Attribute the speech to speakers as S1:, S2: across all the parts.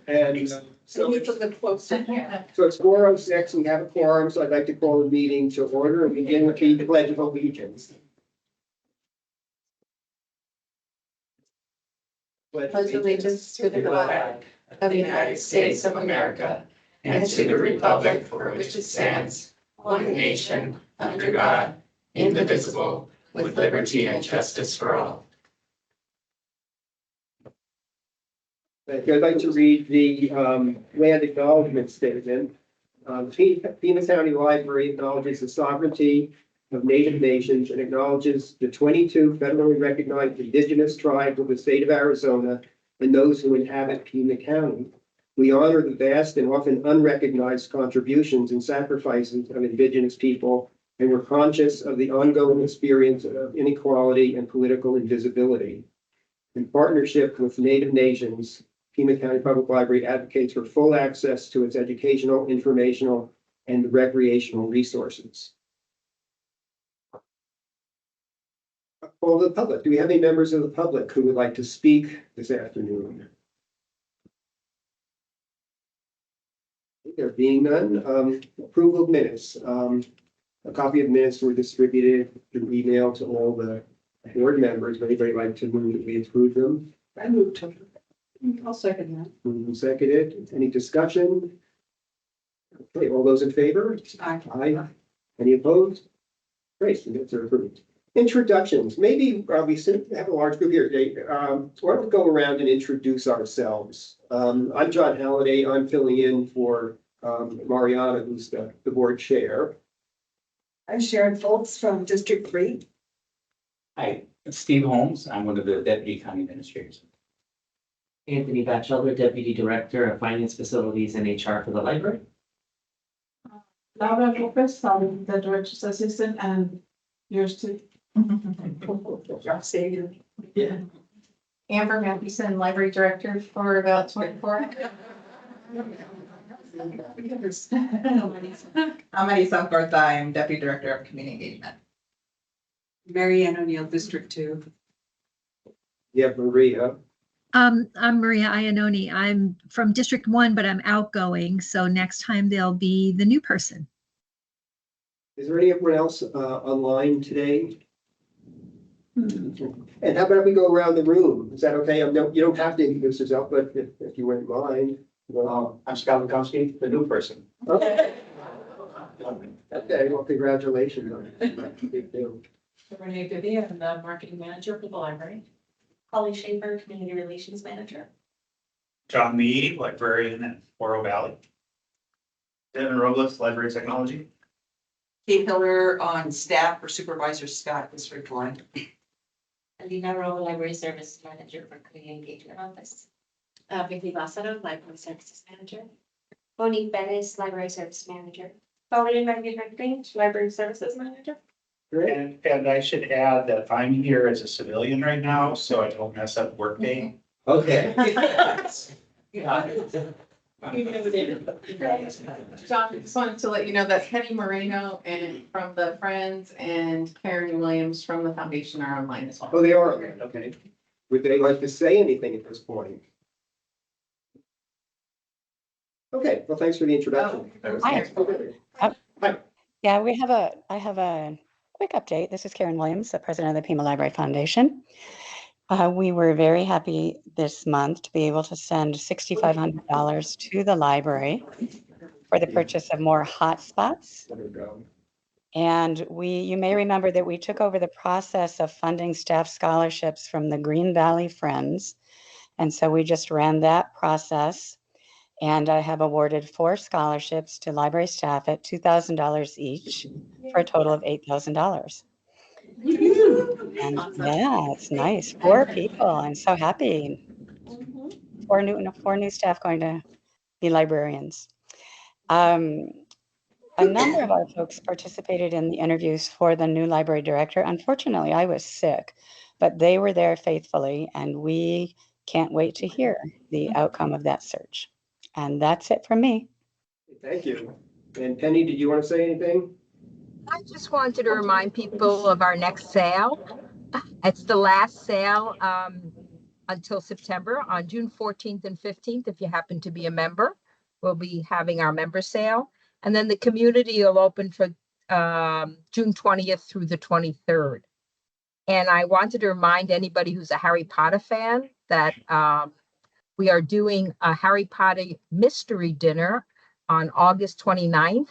S1: And so
S2: We took the quotes in here.
S1: so it's 4:06, we have a quorum, so I'd like to call the meeting to order and begin with the pledge of allegiance.
S2: Pledge allegiance to the flag of the United States of America and to the republic for which it stands, one nation, under God, indivisible, with liberty and justice for all.
S1: I'd like to read the land acknowledgement statement. Pima County Library acknowledges the sovereignty of Native nations and acknowledges the 22 federally recognized indigenous tribes of the state of Arizona and those who inhabit Pima County. We honor the vast and often unrecognized contributions and sacrifices of indigenous people, and we're conscious of the ongoing experience of inequality and political invisibility. In partnership with Native nations, Pima County Public Library advocates for full access to its educational, informational, and recreational resources. All the public, do we have any members of the public who would like to speak this afternoon? There being none, approval of minutes. A copy of minutes were distributed through email to all the board members. Would anybody like to move that we approve them?
S2: I moved to. I'll second that.
S1: Moved and seconded. Any discussion? Okay, all those in favor?
S2: Aye.
S1: Aye. Any opposed? Great, the minutes are approved. Introductions. Maybe we have a large group here today. Why don't we go around and introduce ourselves? I'm John Halliday. I'm filling in for Mariana, who's the board chair.
S3: I'm Sharon Foltz from District 3.
S4: Hi, I'm Steve Holmes. I'm one of the deputy county administrators.
S5: Anthony Batchelder, Deputy Director of Finance Facilities and HR for the library.
S2: Laura Lopez, I'm the director's assistant and yours too. Yeah.
S6: Amber Mathewson, Library Director for about 24.
S7: I'm Eddie Southworth. I'm Deputy Director of Community Engagement.
S3: Mary Ann O'Neill, District 2.
S1: Yeah, Maria.
S8: I'm Maria Iannone. I'm from District 1, but I'm outgoing. So next time there'll be the new person.
S1: Is there anyone else online today? And how about we go around the room? Is that okay? You don't have to introduce yourself, but if you wouldn't mind.
S4: I'm Scott Lukowski, the new person.
S1: Okay. Okay, well, congratulations. Big deal.
S2: Renee Vivian, the marketing manager for the library.
S9: Holly Schaefer, Community Relations Manager.
S10: John Lee, librarian at Oro Valley. Devin Robles, Library Technology.
S3: Kate Hiller on staff for Supervisor Scott, District 1.
S9: Alina Rowe, Library Services Manager for Community Engagement Office. Vicky Lázaro, Library Services Manager. Monique Bettis, Library Service Manager. Pauline Maggie, Library Services Manager.
S1: Great.
S10: And I should add that I'm here as a civilian right now, so I don't mess up workday.
S1: Okay.
S6: John, just wanted to let you know that Penny Moreno and from the Friends and Karen Williams from the Foundation are online as well.
S1: Oh, they are. Okay. Would they like to say anything at this point? Okay, well, thanks for the introduction.
S11: Hi. Yeah, I have a quick update. This is Karen Williams, the president of the Pima Library Foundation. We were very happy this month to be able to send $6,500 to the library for the purchase of more hotspots.
S1: There we go.
S11: And you may remember that we took over the process of funding staff scholarships from the Green Valley Friends. And so we just ran that process. And I have awarded 4 scholarships to library staff at $2,000 each for a total of $8,000. And yeah, it's nice. 4 people. I'm so happy. 4 new staff going to be librarians. A number of our folks participated in the interviews for the new library director. Unfortunately, I was sick, but they were there faithfully, and we can't wait to hear the outcome of that search. And that's it from me.
S1: Thank you. And Penny, did you want to say anything?
S12: I just wanted to remind people of our next sale. It's the last sale until September. On June 14th and 15th, if you happen to be a member, we'll be having our member sale. And then the community will open for June 20th through the 23rd. And I wanted to remind anybody who's a Harry Potter fan that we are doing a Harry Potter mystery dinner on August 29th.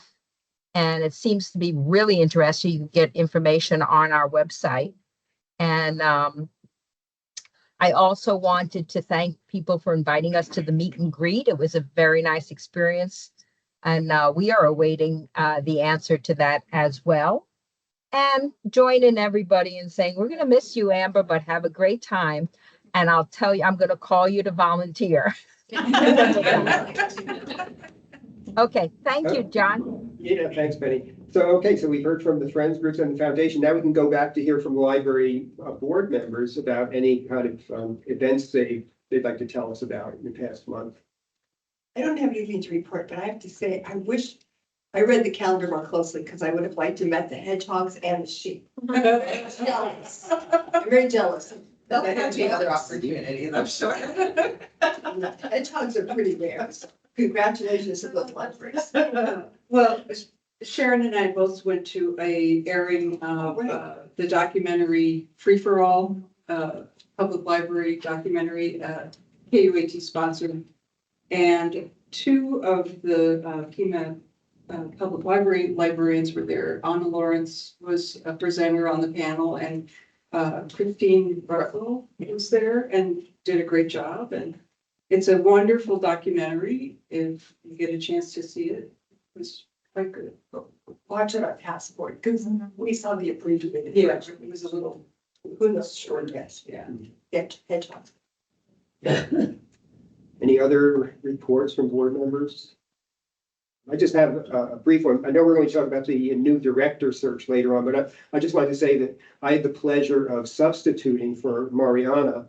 S12: And it seems to be really interesting. You can get information on our website. And I also wanted to thank people for inviting us to the meet and greet. It was a very nice experience. And we are awaiting the answer to that as well. And join in everybody in saying, we're going to miss you, Amber, but have a great time. And I'll tell you, I'm going to call you to volunteer. Okay, thank you, John.
S1: Yeah, thanks, Penny. So, okay, so we heard from the Friends groups and the foundation. Now we can go back to hear from library board members about any kind of events they'd like to tell us about in the past month.
S13: I don't have anything to report, but I have to say, I wish I read the calendar more closely because I would have liked to met the hedgehogs and the sheep. I'm jealous. I'm very jealous.
S3: There'll be other opportunities, I'm sure.
S13: Hedgehogs are pretty rare. So congratulations to those libraries.
S14: Well, Sharon and I both went to a airing of the documentary Free for All, public library documentary, KUAT sponsored. And two of the Pima public library librarians were there. Anna Lawrence was a presenter on the panel, and Christine Barthel was there and did a great job. And it's a wonderful documentary. If you get a chance to see it, it was quite good.
S13: Watch it on Passport because we saw the abbreviated.
S14: Yeah,
S13: version.
S14: it was a little,
S13: Who knows, short, yes.
S14: yeah.
S13: Hedgehogs.
S1: Any other reports from board members? I just have a brief one. I know we're going to talk about the new director search later on, but I just wanted to say that I had the pleasure of substituting for Mariana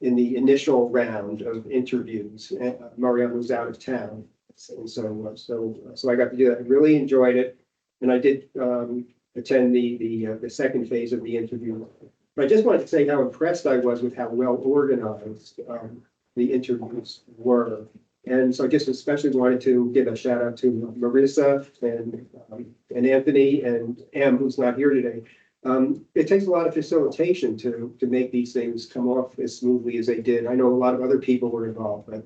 S1: in the initial round of interviews. Mariana was out of town, and so I got to do that. I really enjoyed it, and I did attend the second phase of the interview. But I just wanted to say how impressed I was with how well organized the interviews were. And so I just especially wanted to give a shout out to Marissa and Anthony and Em, who's not here today. It takes a lot of facilitation to make these things come off as smoothly as they did. I know a lot of other people were involved, but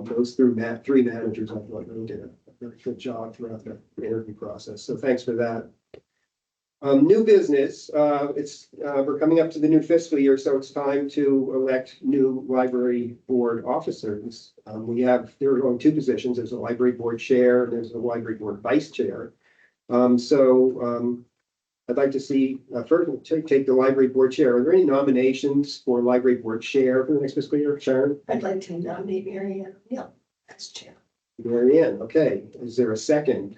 S1: those three managers, I thought really did a very good job throughout the interview process. So thanks for that. New business, we're coming up to the new fiscal year, so it's time to elect new library board officers. There are only two positions. There's a library board chair and there's a library board vice chair. I'd like to see, first, take the library board chair. Are there any nominations for library board chair for the next fiscal year, Sharon?
S13: I'd like to nominate Mary Ann Neal as chair.
S1: Mary Ann, okay. Is there a second?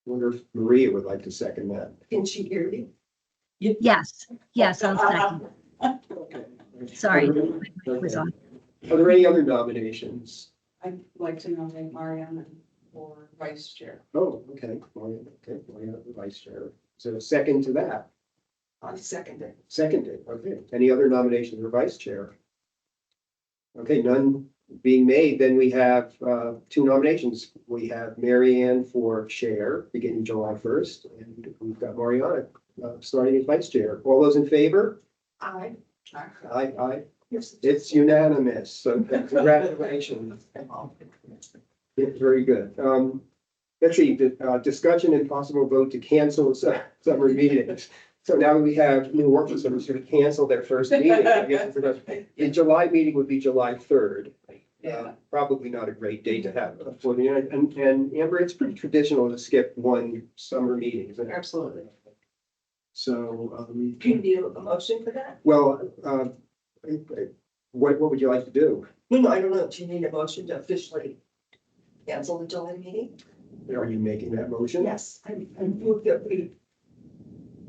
S1: I wonder if Maria would like to second that.
S13: Can she hear me?
S8: Yes, I'll second.
S1: Okay.
S8: Sorry,
S1: Okay.
S8: my mic was on.
S1: Are there any other nominations?
S14: I'd like to nominate Mariana for vice chair.
S1: Oh, okay. Maria, the vice chair. Is there a second to that?
S13: I'll second it.
S1: Seconded, okay. Any other nominations for vice chair? Okay, none being made, then we have two nominations. We have Mary Ann for chair beginning July 1st, and we've got Mariana starting as vice chair. All those in favor?
S13: Aye.
S1: Aye.
S13: Yes.
S1: It's unanimous, so congratulations. Yeah, very good. Let's see, discussion and possible vote to cancel summer meetings. So now we have new officers who cancel their first meeting. I guess the July meeting would be July 3rd. Probably not a great date to have for the, and Amber, it's pretty traditional to skip one summer meeting, isn't it?
S13: Absolutely.
S1: So,
S13: Do you need a motion for that?
S1: well, what would you like to do?
S13: No, I don't know. Do you need a motion to officially cancel the July meeting?
S1: Are you making that motion?
S13: Yes, I move that we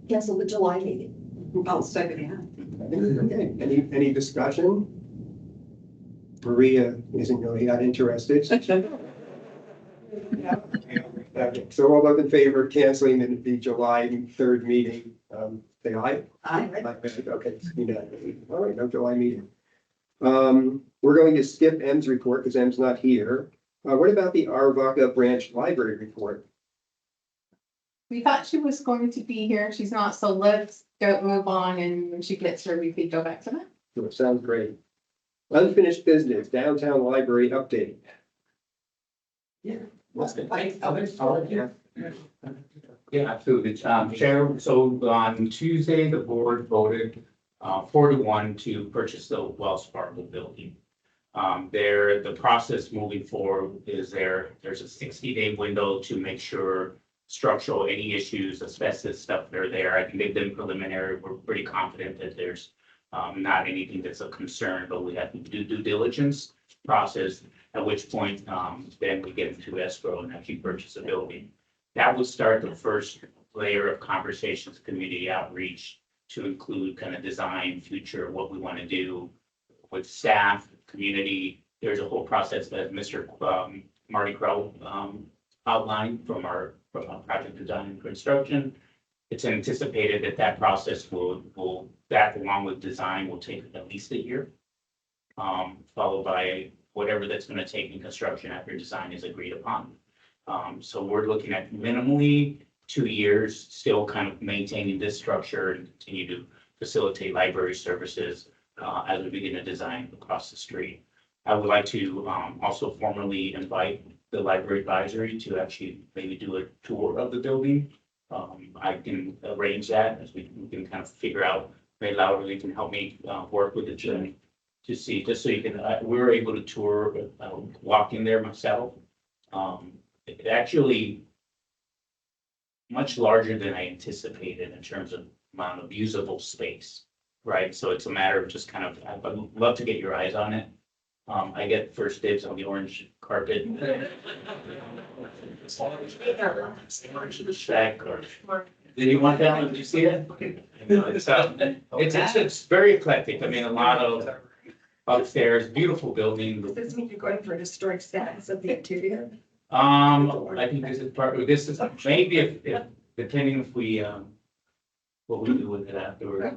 S13: cancel the July meeting.
S14: I'll second that.
S1: Okay, any discussion? Maria isn't really that interested. Okay, so all those in favor of canceling the July 3rd meeting, say aye.
S7: Aye.
S1: Okay, unanimous. All right, no July meeting. We're going to skip M's report because M's not here. What about the Arvaka Branch Library report?
S6: We thought she was going to be here. She's not, so let's go move on, and when she gets here, we could go back to that.
S1: That sounds great. Unfinished business, downtown library update.
S4: Yeah, absolutely. Chair, so on Tuesday, the board voted 4-1 to purchase the Wells Fargo building. The process moving forward is there's a 60-day window to make sure structural, any issues, asbestos stuff that are there. I think they've been preliminary. We're pretty confident that there's not anything that's a concern, but we have to do due diligence process, at which point then we get into escrow and actually purchase a building. That will start the first layer of conversations, community outreach, to include kind of design, future, what we want to do with staff, community. There's a whole process that Mr. Marty Crow outlined from our project design and construction. It's anticipated that that process will that along with design will take at least a year, followed by whatever that's going to take in construction after design is agreed upon. So we're looking at minimally 2 years, still kind of maintaining this structure and continue to facilitate library services as we begin to design across the street. I would like to also formally invite the library advisory to actually maybe do a tour of the building. I can arrange that as we can kind of figure out, maybe Lowery can help me work with the team to see, just so you can, we were able to tour, walk in there myself. It actually much larger than I anticipated in terms of amount of usable space, right? So it's a matter of just kind of, I'd love to get your eyes on it. I get first dibs on the orange carpet. Did you want that one? Did you see it? It's very eclectic. I mean, a lot of upstairs, beautiful building.
S13: Does this mean you're going for historic status of the interior?
S4: I think this is this is maybe if depending if we, what we do with it afterwards.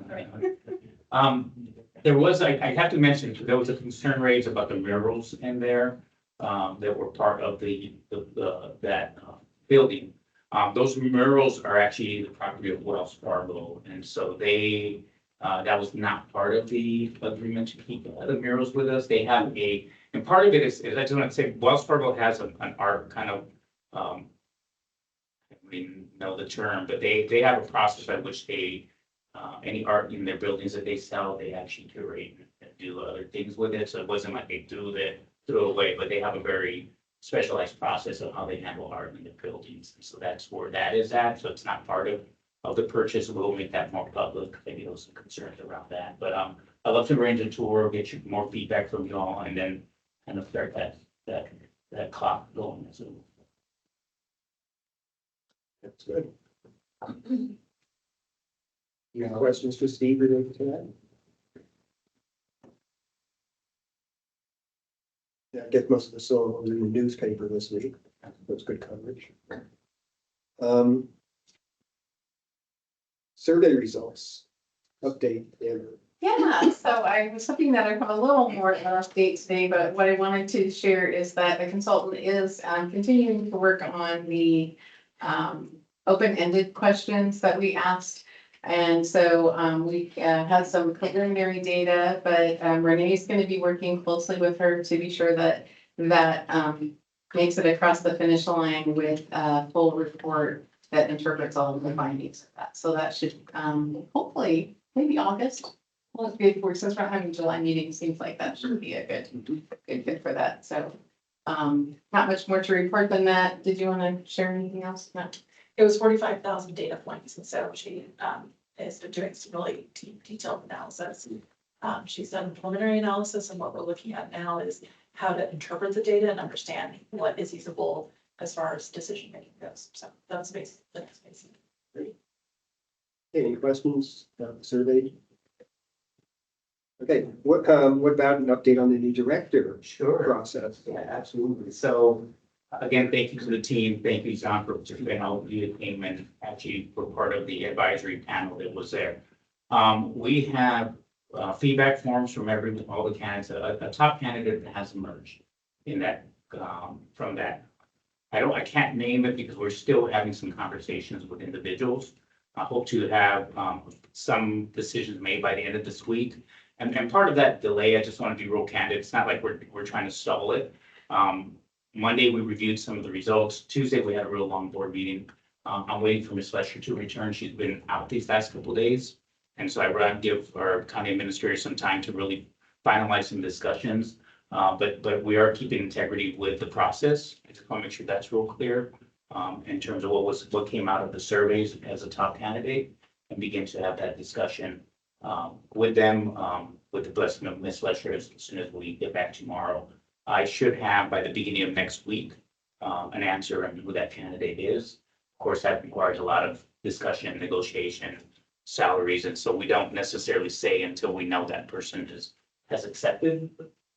S4: There was, I have to mention, there was a concern raised about the murals in there, that were part of that building. Those murals are actually the property of Wells Fargo, and so they, that was not part of the agreement to keep the murals with us. They have and part of it is I just want to say, Wells Fargo has an art kind of, I don't even know the term, but they have a process by which they, any art in their buildings that they sell, they actually curate and do other things with it. So it wasn't like they threw it away, but they have a very specialized process of how they handle art in their buildings. And so that's where that is at. So it's not part of the purchase. We'll make that more public. Maybe there's some concerns around that, but I'd love to arrange a tour, get you more feedback from you all, and then kind of start that clock going. So
S1: That's good. You have questions for Steve related to that? Yeah, I guess most of the song was in the newspaper this week. That's good coverage. Survey results, update, Amber.
S6: Yeah, so I was hoping that I'd have a little more of an update today, but what I wanted to share is that the consultant is continuing to work on the open-ended questions that we asked. And so we had some preliminary data, but Renee is going to be working closely with her to be sure that makes it across the finish line with a full report that interprets all of the findings of that. So that should hopefully maybe August. Well, it's good for, since we're having July meetings, seems like that should be a good fit for that. So not much more to report than that. Did you want to share anything else? No.
S2: It was 45,000 data points, and so she has been doing some really detailed analysis. She's done preliminary analysis, and what we're looking at now is how to interpret the data and understand what is usable as far as decision making goes. So that's basically.
S1: Any questions about the survey? Okay, what about an update on the new director process?
S4: Yeah, absolutely. So Again, thank you to the team. Thank you, John, for participating. All of you came and actually were part of the advisory panel that was there. We have feedback forms from all the candidates. A top candidate has emerged in that, from that. I can't name it because we're still having some conversations with individuals. I hope to have some decisions made by the end of this week. And part of that delay, I just want to be real candid. It's not like we're trying to stall it. Monday, we reviewed some of the results. Tuesday, we had a real long board meeting. I'm waiting for Ms. Fletcher to return. She's been out these last couple of days. And so I'd rather give our county administrator some time to really finalize some discussions. But we are keeping integrity with the process. I just want to make sure that's real clear in terms of what came out of the surveys as a top candidate, and begin to have that discussion with them, with the blessing of Ms. Fletcher as soon as we get back tomorrow. I should have by the beginning of next week an answer on who that candidate is. Of course, that requires a lot of discussion, negotiation, salaries, and so we don't necessarily say until we know that person has accepted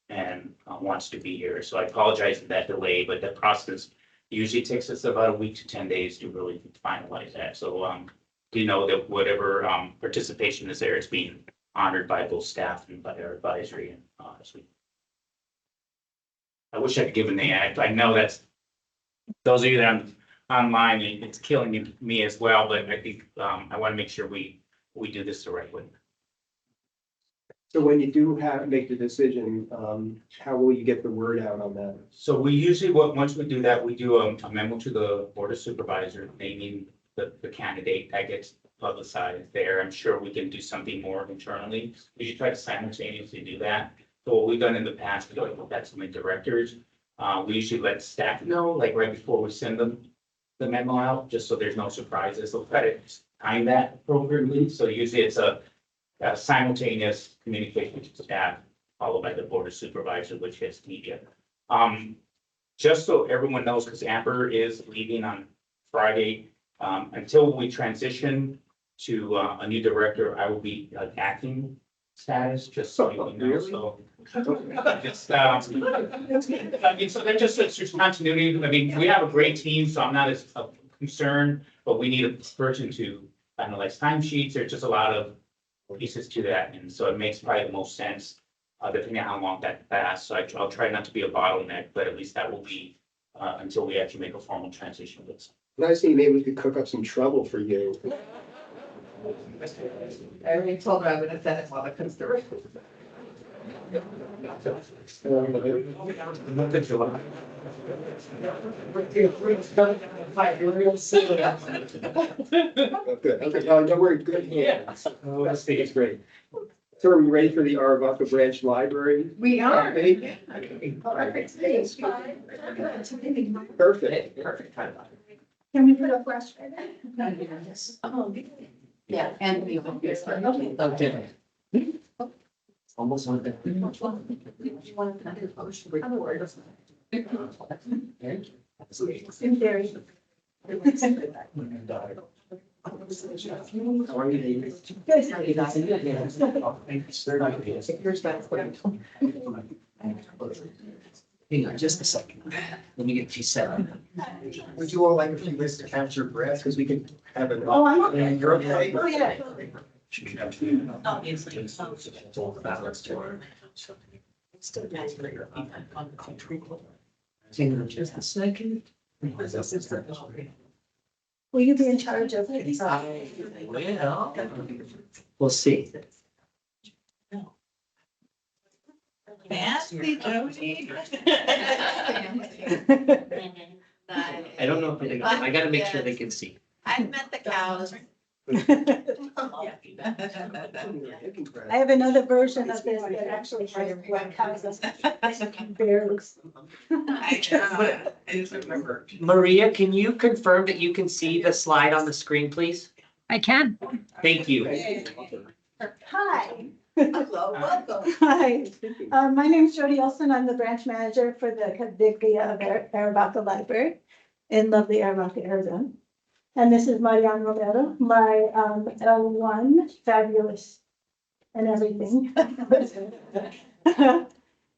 S4: and wants to be here. So I apologize for that delay, but the process usually takes us about a week to 10 days to really finalize that. So do know that whatever participation is there is being honored by both staff and by our advisory and honestly. I wish I could give a name. I know that's those of you that are online, it's killing me as well, but I think I want to make sure we do this the right way.
S1: So when you do make the decision, how will you get the word out on that?
S4: So we usually, once we do that, we do a memo to the board of supervisors naming the candidate that gets publicized there. I'm sure we can do something more internally. We should try to simultaneously do that. So what we've done in the past, we don't look at so many directors. We usually let staff know, like right before we send them the memo out, just so there's no surprises. We'll try to time that appropriately. So usually it's a simultaneous communication to staff, followed by the board of supervisors, which hits media. Just so everyone knows, because Amber is leaving on Friday, until we transition to a new director, I will be acting status, just so you know. So just, I mean, so they're just continuity. I mean, we have a great team, so I'm not as concerned, but we need a person to finalize timesheets. There's just a lot of pieces to that, and so it makes probably the most sense, depending on how long that lasts. So I'll try not to be a bottleneck, but at least that will be until we actually make a formal transition.
S1: And I was thinking maybe we could cook up some trouble for you.
S7: I already told her I would have said it while it comes through.
S1: Good. Okay. Oh, no, we're good. Yeah. Oh, I think it's great. So are we ready for the Aravaca Branch Library?
S6: We are.
S1: Okay.
S6: Perfect.
S1: Perfect.
S5: Perfect time.
S9: Can we put a flash drive in?
S6: Yeah, and we will be.
S5: Okay. Almost on there.
S9: In theory.
S5: Hang on just a second. Let me get you set up.
S1: Would you all like a few minutes to catch your breath? Because we can have an.
S9: Oh, I'm okay.
S1: And you're okay?
S9: Oh, yeah.
S5: Hang on just a second.
S9: Will you be in charge of it?
S5: Well, we'll see.
S7: Fancy, Jody.
S5: I don't know if they, I gotta make sure they can see.
S7: I've met the cows.
S9: I have another version of this that actually has what houses. Barely.
S7: I just remember.
S5: Maria, can you confirm that you can see the slide on the screen, please?
S8: I can.
S5: Thank you.
S9: Hi.
S13: Hello, welcome.
S9: Hi, my name is Jody Olson. I'm the branch manager for the Cadiglia of Aravaca Library in lovely Aravaca, Arizona. And this is Marianne Romero, my L1, fabulous and everything.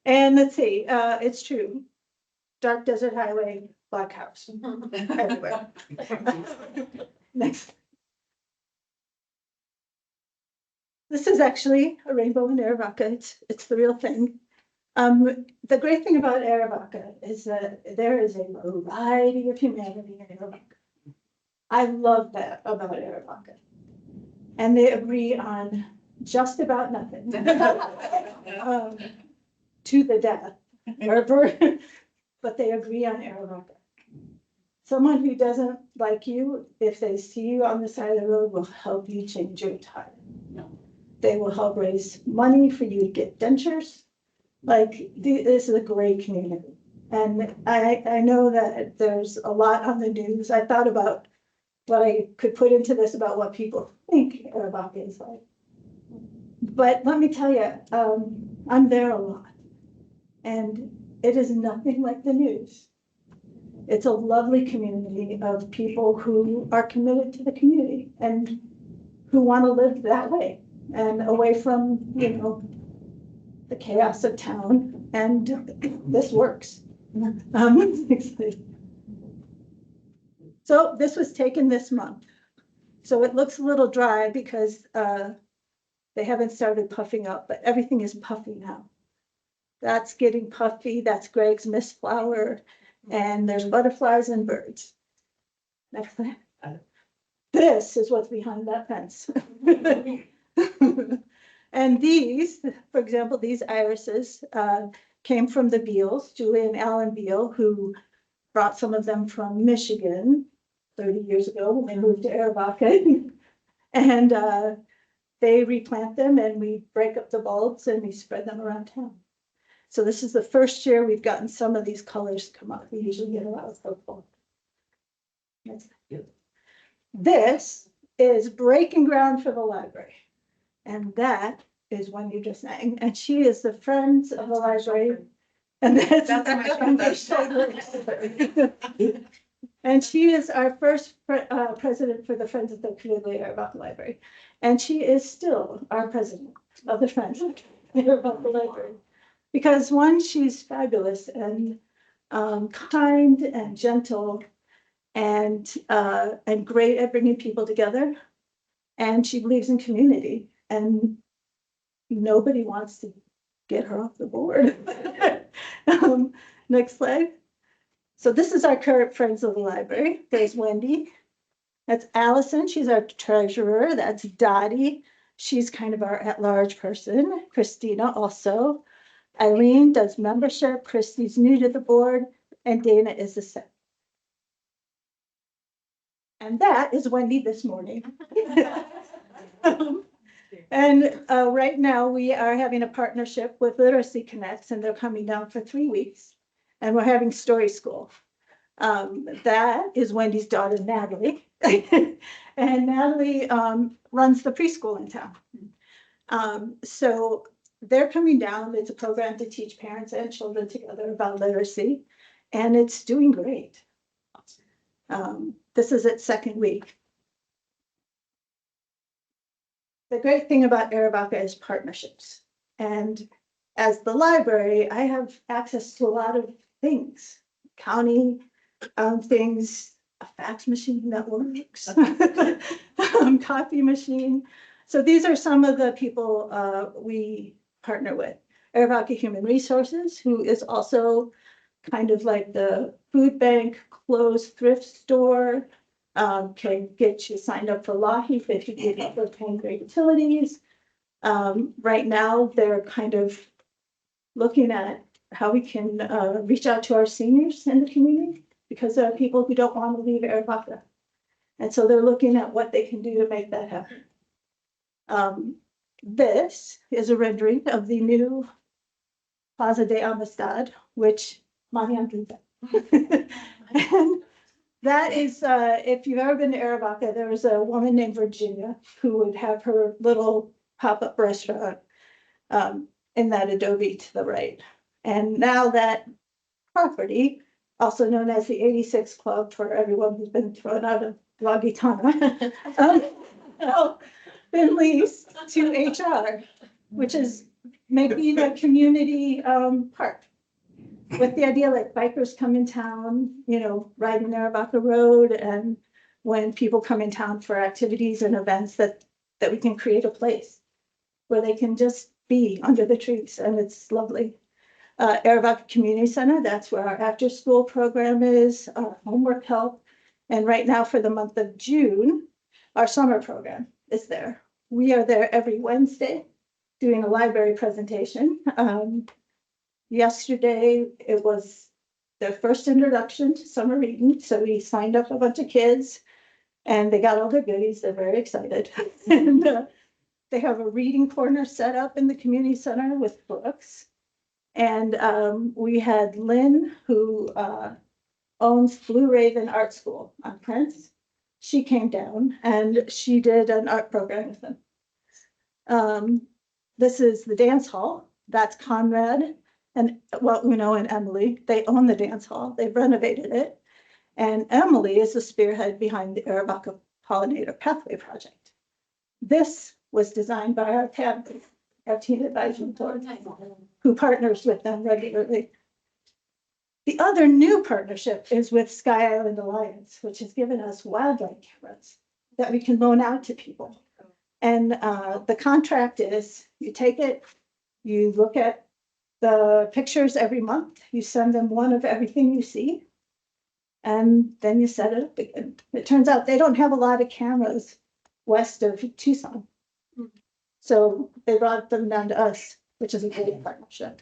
S9: And let's see, it's true. Dark Desert Highway,
S15: black house everywhere. Next. This is actually a rainbow in Arivaca. It's the real thing. The great thing about Arivaca is that there is a variety of humanity in Arivaca. I love that about Arivaca. And they agree on just about nothing. To the death. But they agree on Arivaca. Someone who doesn't like you, if they see you on the side of the road, will help you change your tire. They will help raise money for you to get dentures. Like, this is a great community. And I know that there's a lot on the news. I thought about what I could put into this about what people think Arivaca is like. But let me tell you, I'm there a lot. And it is nothing like the news. It's a lovely community of people who are committed to the community and who want to live that way and away from, the chaos of town. And this works. So this was taken this month. So it looks a little dry because they haven't started puffing up, but everything is puffy now. That's getting puffy. That's Greg's mist flower. And there's butterflies and birds. Next slide. This is what's behind that fence. And these, for example, these irises came from the Beals, Julie and Alan Beal, who brought some of them from Michigan 30 years ago when they moved to Arivaca. And they replant them and we break up the bulbs and we spread them around town. So this is the first year we've gotten some of these colors come up. We usually get a lot of purple. This is breaking ground for the library. And that is Wendy just sang. And she is the Friends of the Library. And that's and she is our first president for the Friends of the Community Arivaca Library. And she is still our president of the Friends of the Arivaca Library. Because one, she's fabulous and kind and gentle and great at bringing people together. And she believes in community and nobody wants to get her off the board. Next slide. So this is our current Friends of the Library. There's Wendy. That's Allison. She's our treasurer. That's Dottie. She's kind of our at-large person. Christina also. Eileen does membership, Christy's new to the board, and Dana is the secretary. And that is Wendy this morning. And right now we are having a partnership with Literacy Connects and they're coming down for 3 weeks and we're having story school. That is Wendy's daughter, Natalie. And Natalie runs the preschool in town. So they're coming down. It's a program to teach parents and children together about literacy, and it's doing great. This is its second week. The great thing about Arivaca is partnerships. And as the library, I have access to a lot of things, county things, a fax machine that works, copy machine. So these are some of the people we partner with. Arivaca Human Resources, who is also kind of like the food bank, closed thrift store, can get you signed up for LAHI if you get up for paying their utilities. Right now, they're kind of looking at how we can reach out to our seniors in the community because there are people who don't want to leave Arivaca. And so they're looking at what they can do to make that happen. This is a rendering of the new Plaza de Amistad, which Marianne did that. And that is, if you've ever been to Arivaca, there was a woman named Virginia who would have her little pop-up restaurant in that adobe to the right. And now that property, also known as the 86 Club for everyone who's been thrown out of La Gitana, been leased to HR, which is making a community park. with the idea like bikers come in town, you know, riding Aravaca Road, and when people come in town for activities and events, that we can create a place where they can just be under the trees, and it's lovely. Aravaca Community Center, that's where our after-school program is, our homework help. And right now for the month of June, our summer program is there. We are there every Wednesday doing a library presentation. Yesterday, it was their first introduction to summer reading, so we signed up a bunch of kids and they got all their goodies. They're very excited. And they have a reading corner set up in the community center with books. And we had Lynn, who owns Blue Raven Art School on Prince. She came down and she did an art program with them. This is the dance hall. That's Conrad and, well, Uno and Emily. They own the dance hall. They've renovated it. And Emily is the spearhead behind the Aravaca Pollinator Pathway Project. This was designed by our TAB, our Teen Advisory Board, who partners with them regularly. The other new partnership is with Sky Island Alliance, which has given us wildlife cameras that we can loan out to people. And the contract is you take it, you look at the pictures every month, you send them one of everything you see, and then you set it up again. It turns out they don't have a lot of cameras west of Tucson. So they brought them down to us, which is a great partnership.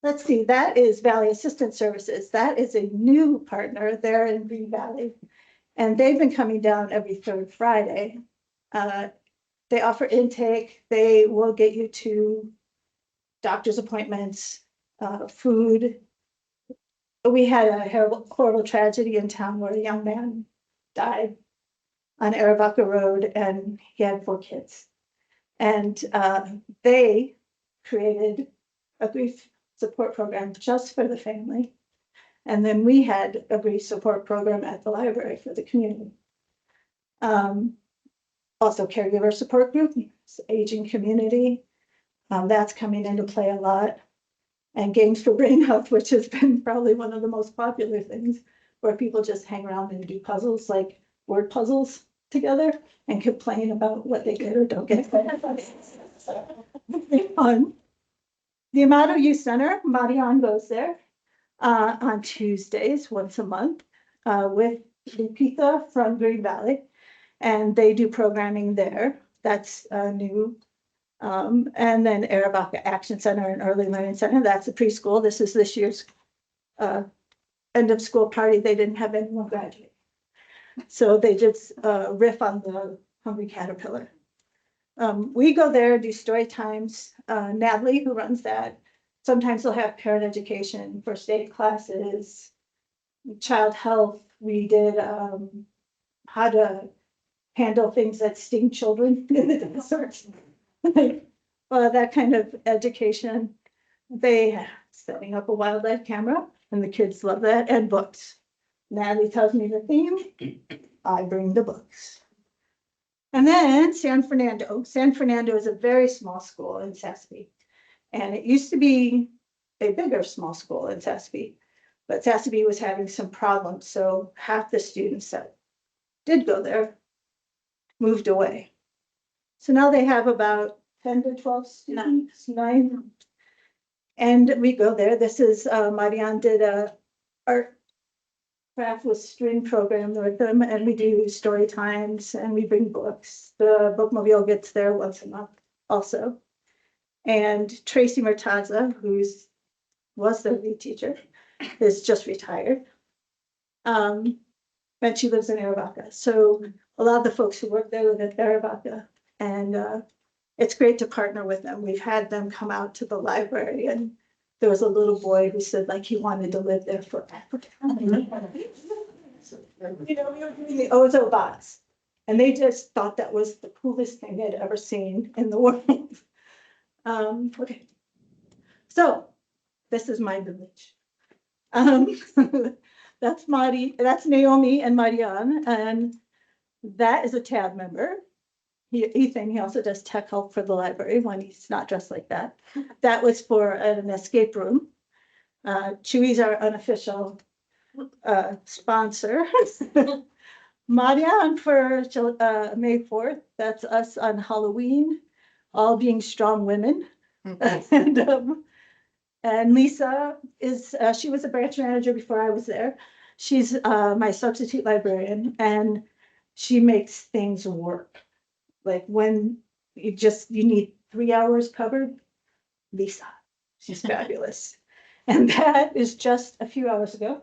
S15: Let's see, that is Valley Assistance Services. That is a new partner there in Green Valley. And they've been coming down every third Friday. They offer intake. They will get you to doctor's appointments, food. We had a horrible tragedy in town where a young man died on Aravaca Road, and he had 4 kids. And they created a grief support program just for the family. And then we had a grief support program at the library for the community. Also caregiver support group, aging community. That's coming into play a lot. And games for brain health, which has been probably one of the most popular things, where people just hang around and do puzzles, like word puzzles together, and complain about what they get or don't get. Fun. The Amato Youth Center, Marian goes there on Tuesdays, once a month, with Lupita from Green Valley, and they do programming there. That's new. And then Aravaca Action Center and Early Learning Center, that's a preschool. This is this year's end of school party. They didn't have anyone graduate. So they just riff on the Hungry Caterpillar. We go there, do story times. Natalie, who runs that, sometimes they'll have parent education, first aid classes, child health. We did how to handle things that sting children in the desert. That kind of education. They setting up a wildlife camera, and the kids love that, and books. Natalie tells me the theme, I bring the books. And then San Fernando. San Fernando is a very small school in Sassafee. And it used to be a bigger small school in Sassafee. But Sassafee was having some problems. So half the students that did go there moved away. So now they have about 10 to 12 students, 9. And we go there. This is, Marianne did a art craft with string program with them, and we do story times and we bring books. The bookmobile gets there once a month also. And Tracy Murtaza, was the lead teacher, is just retired. And she lives in Aravaca. So a lot of the folks who work there live in Aravaca, and it's great to partner with them. We've had them come out to the library, and there was a little boy who said like he wanted to live there forever. You know, we were doing the Ozo bots, and they just thought that was the coolest thing they'd ever seen in the world. Okay, so this is my village. That's Naomi and Marianne, and that is a TAB member. Ethan, he also does tech help for the library when he's not dressed like that. That was for an escape room. Chewy's our unofficial sponsor. Marianne for May 4th, that's us on Halloween, all being strong women. And Lisa is, she was a branch manager before I was there. She's my substitute librarian, and she makes things work. Like when you need 3 hours covered, Lisa, she's fabulous. And that is just a few hours ago.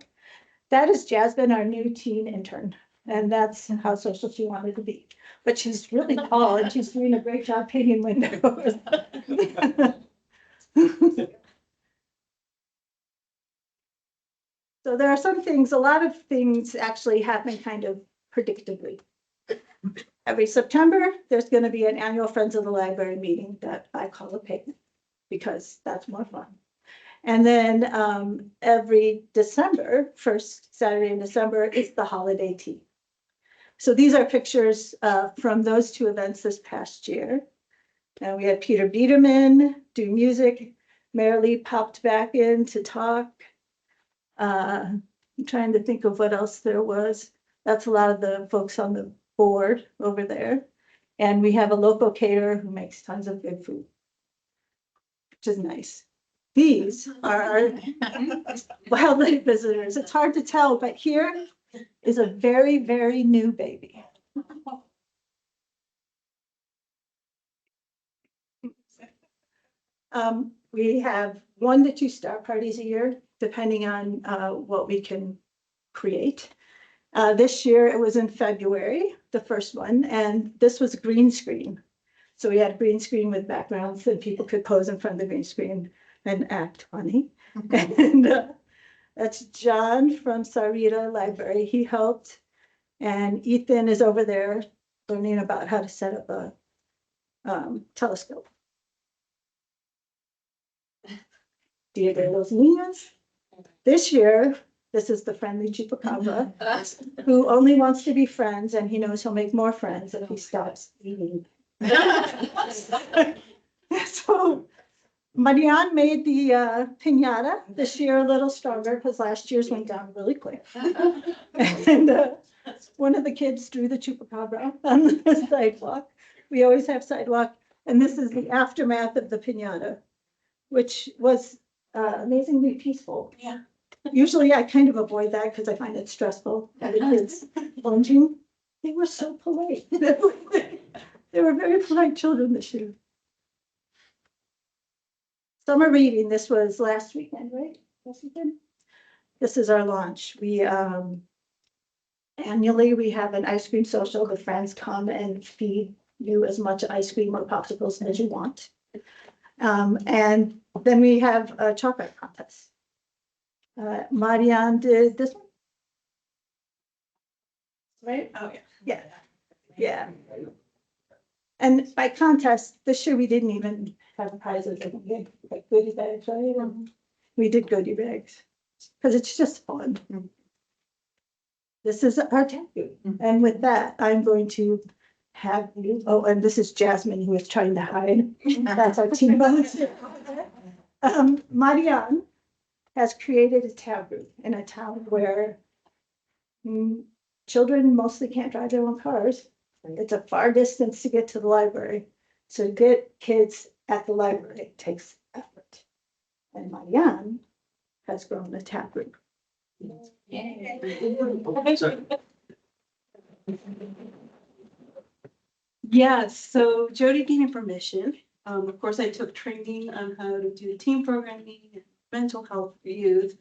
S15: That is Jasmine, our new teen intern. And that's how social she wanted to be. But she's really tall and she's doing a great job painting windows. So there are some things, a lot of things actually happen kind of predictably. Every September, there's going to be an annual Friends of the Library meeting that I call a picnic because that's more fun. And then every December, first Saturday in December, is the holiday tea. So these are pictures from those two events this past year. And we had Peter Biederman do music. Marilee popped back in to talk. I'm trying to think of what else there was. That's a lot of the folks on the board over there. And we have a local caterer who makes tons of good food, which is nice. These are our wildlife visitors. It's hard to tell, but here is a very, very new baby. We have 1 to 2 star parties a year, depending on what we can create. This year it was in February, the first one, and this was green screen. So we had a green screen with backgrounds that people could pose in front of the green screen and act funny. And that's John from Sarita Library. He helped. And Ethan is over there learning about how to set up a telescope. Dia de los Niños. This year, this is the friendly chupacabra who only wants to be friends, and he knows he'll make more friends if he stops eating. So Marianne made the piñata this year a little stronger because last year's went down really quick. And one of the kids drew the chupacabra on the sidewalk. We always have sidewalk. And this is the aftermath of the piñata, which was amazingly peaceful.
S13: Yeah.
S15: Usually I kind of avoid that because I find it stressful. And the kids lunging, they were so polite. They were very polite children this year. Summer reading, this was last weekend, right? Last weekend? This is our launch. We annually we have an ice cream social. The friends come and feed you as much ice cream or popsicles as you want. And then we have a chocolate contest. Marianne did this one. Right?
S13: Oh, yeah.
S15: Yeah. And by contest, this year we didn't even have prizes. Like goodie bags, right? We did goodie bags because it's just fun. This is our tech group. And with that, I'm going to have you, oh, and this is Jasmine who is trying to hide. That's our team volunteer. Marianne has created a tab group in a town where children mostly can't drive their own cars. It's a far distance to get to the library. So to get kids at the library takes effort. And Marianne has grown a tab group.
S14: Yes, so Jody gave me permission. Of course, I took training on how to do team programming and mental health for youth.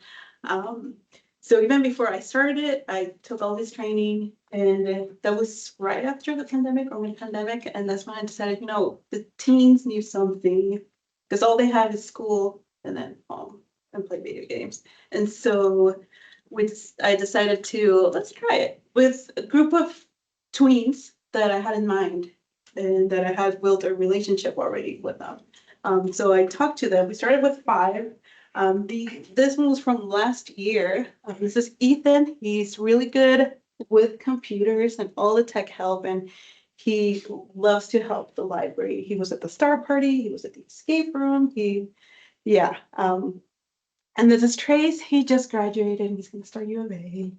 S14: So even before I started it, I took all this training, and that was right after the pandemic or mid-pandemic, and that's when I decided, you know, the teens need something because all they have is school and then home and play video games. And so I decided to let's try it with a group of tweens that I had in mind and that I had built a relationship already with them. So I talked to them. We started with 5. This one was from last year. This is Ethan. He's really good with computers and all the tech help, and
S15: he loves to help the library. He was at the Star Party, he was at the escape room, yeah. And this is Trace, he just graduated, and he's gonna start U of A.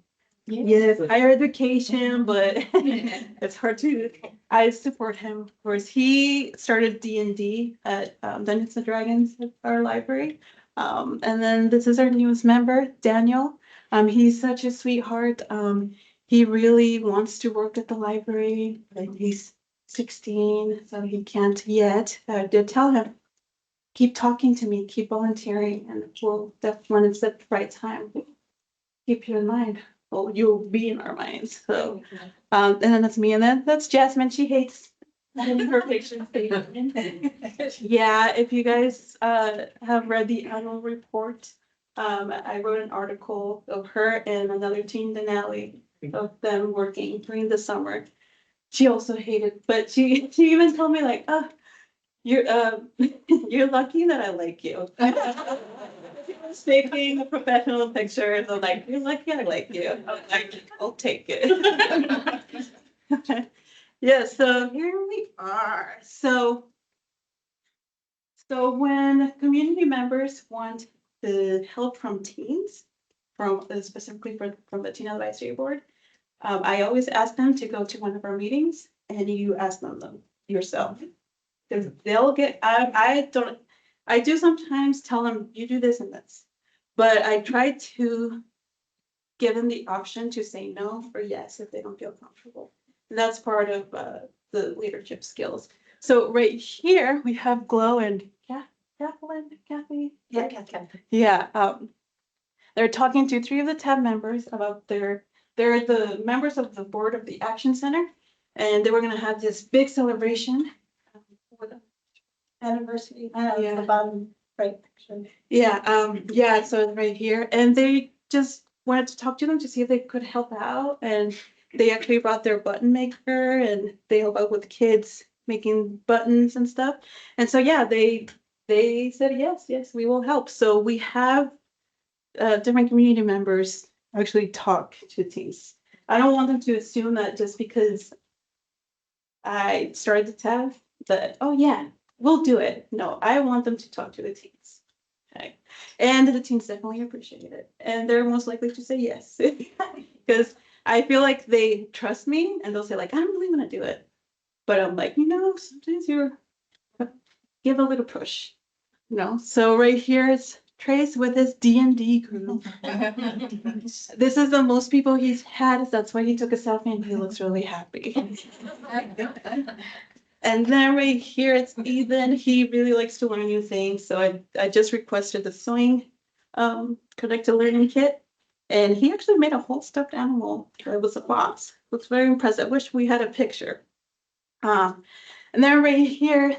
S15: Yes, higher education, but it's hard to, I support him. Of course, he started D&D at Dungeons and Dragons at our library. And then this is our newest member, Daniel. He's such a sweetheart. He really wants to work at the library, but he's 16, so he can't yet. I did tell him, keep talking to me, keep volunteering, and we'll definitely, when it's at the right time, keep you in mind. Well, you'll be in our minds. So, and then that's me, and then that's Jasmine. She hates having her picture. Yeah, if you guys have read the annual report, I wrote an article of her and another teen, Denali, of them working during the summer. She also hated, but she even told me like, oh, you're you're lucky that I like you. Taking a professional picture, so like, you're lucky I like you. I'm like, I'll take it. Yeah, so here we are. So when community members want the help from teens, from specifically from the Teen Advisory Board, I always ask them to go to one of our meetings and you ask them yourself. Because they'll get, I do sometimes tell them, you do this and this, but I try to give them the option to say no or yes if they don't feel comfortable. And that's part of the leadership skills. So right here, we have Glow and Kathy.
S9: Yeah, Kathy.
S15: Yeah, they're talking to 3 of the TAB members about they're the members of the board of the Action Center, and they were gonna have this big celebration.
S9: Anniversary.
S15: Yeah.
S9: The bottom right picture.
S15: Yeah, so it's right here, and they just wanted to talk to them to see if they could help out, and they actually brought their button maker, and they help out with kids making buttons and stuff. And so, yeah, they said, yes, we will help. So we have different community members actually talk to teens. I don't want them to assume that just because I started the tab that, oh yeah, we'll do it. No, I want them to talk to the teens. Okay. And the teens definitely appreciate it. And they're most likely to say yes. Because I feel like they trust me and they'll say like, I'm really gonna do it. But I'm like, sometimes you're give a little push. So right here is Trace with his D&D group. This is the most people he's had. That's why he took a selfie and he looks really happy. And then right here, it's Ethan. He really likes to learn new things. So I just requested the sewing connected learning kit. And he actually made a whole stuffed animal. It was a box. Looks very impressive. I wish we had a picture. And then right here,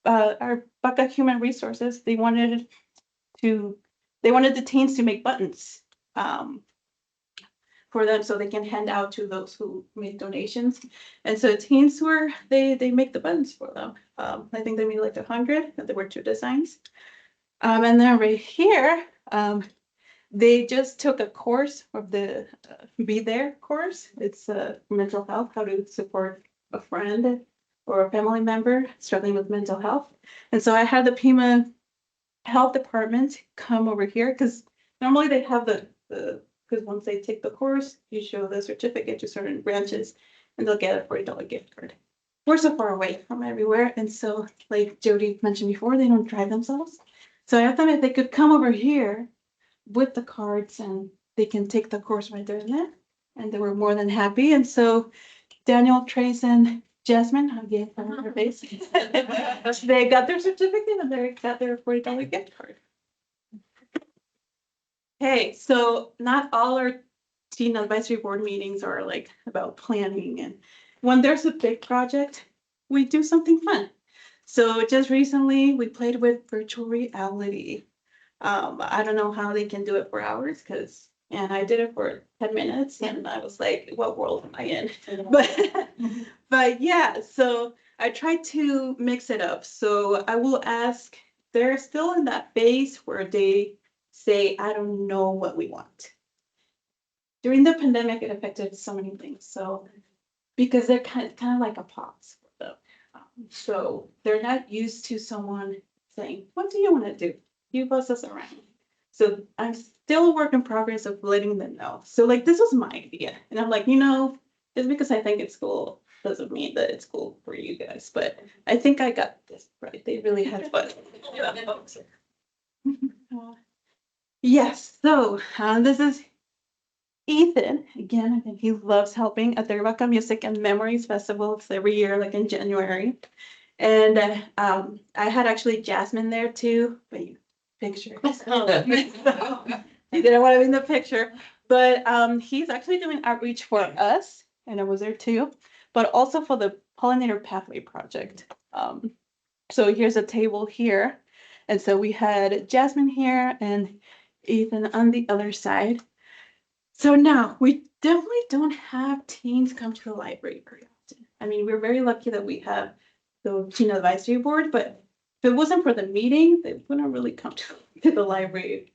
S15: our Buckeye Human Resources, they wanted the teens to make buttons for them so they can hand out to those who make donations. And so teens they make the buttons for them. I think they made like 100, and there were 2 designs. And then right here, they just took a course of the Be There course. It's mental health, how to support a friend or a family member struggling with mental health. And so I had the Pima Health Department come over here, because normally they have because once they take the course, you show the certificate to certain branches and they'll get a $40 gift card. We're so far away from everywhere. And so like Jody mentioned before, they don't drive themselves. So I asked them if they could come over here with the cards and they can take the course right there and then. And they were more than happy. And so Daniel, Trace, and Jasmine, I'll give her face. They got their certificate and they got their $40 gift card. Okay, so not all our Teen Advisory Board meetings are like about planning, and when there's a big project, we do something fun. So just recently we played with virtual reality. I don't know how they can do it for hours and I did it for 10 minutes and I was like, what world am I in? But yeah, so I tried to mix it up. So I will ask, they're still in that phase where they say, I don't know what we want. During the pandemic, it affected so many things. So
S16: because they're kind of like a pause for them. So they're not used to someone saying, what do you want to do? You boss us around. So I'm still a work in progress of letting them know. So like, this was my idea. And I'm like, just because I think it's cool doesn't mean that it's cool for you guys. But I think I got this right. They really had fun. Yes, so this is Ethan. Again, I think he loves helping at the Rebecca Music and Memories Festival. It's every year, like in January. And I had actually Jasmine there too, but you picture. He didn't want to be in the picture, but he's actually doing outreach for us, and I was there too, but also for the Pollinator Pathway Project. So here's a table here. And so we had Jasmine here and Ethan on the other side. So now we definitely don't have teens come to the library very often. I mean, we're very lucky that we have the teen advisory board, but if it wasn't for the meeting, they wouldn't really come to the library